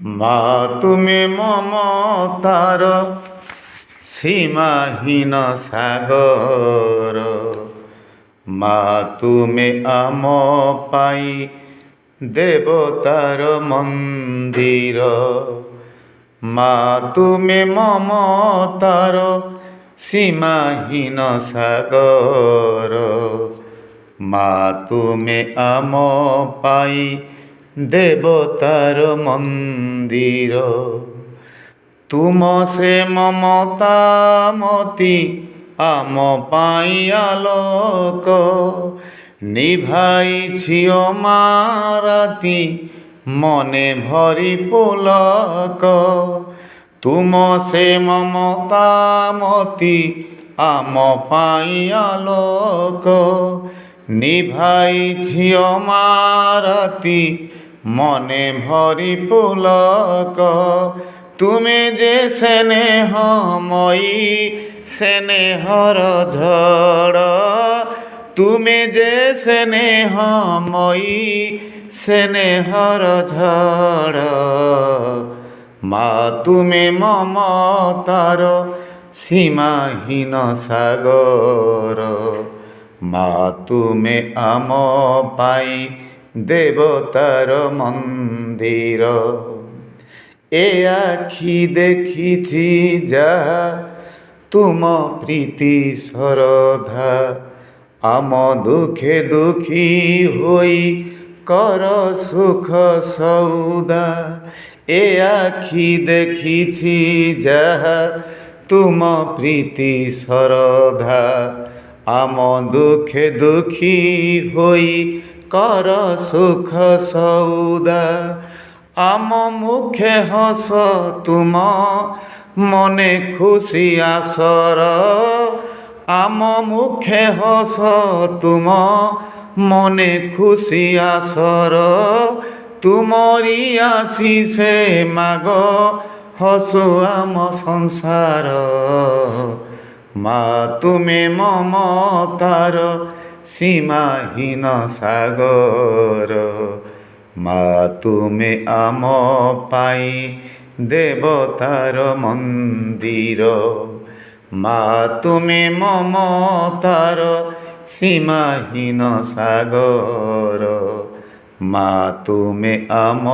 মা তুমি মমতার সীমাহীন সাগর। মা তুমি আম পাই দেবতার মন্দির। মা তুমি মমতার সীমাহীন সাগর। মা তুমি আম পাই দেবতার মন্দির। তুম সে মমতা মতি আম পাই আলোক। নিভাইছি মারাতি মনে ভরি পুলক। তুম সে মমতা মতি আম পাই আলোক। নিভাইছি মারাতি মনে ভরি পুলক। তুমি যে স্নেহময়ী স্নেহর ঝড়। তুমি যে স্নেহময়ী স্নেহর ঝড়। মা তুমি মমতার সীমাহীন সাগর। মা তুমি আম পাই দেবতার মন্দির। এ আখি দেখিছি যাহা তুম প্রীতি শ্রদ্ধা। আম দুঃখে দুঃখী হই কর সুখ সৌদা। এ আখি দেখিছি যাহা তুম প্রীতি শ্রদ্ধা। আম দুঃখে দুঃখী হই কর সুখ সৌদা। আম মুখে হস তুম মনে খুশি আসর। আম মুখে হস তুম মনে খুশি আসর। তুমরি আশিসে মাগ হসু আম সংসার। মা তুমি মমতার সীমাহীন সাগর। মা তুমি আম পাই দেবতার মন্দির। মা তুমি মমতার সীমাহীন সাগর। মা তুমি আম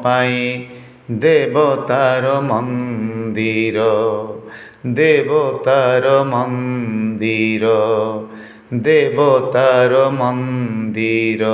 পাই দেবতার মন্দির। দেবতার মন্দির। দেবতার মন্দির।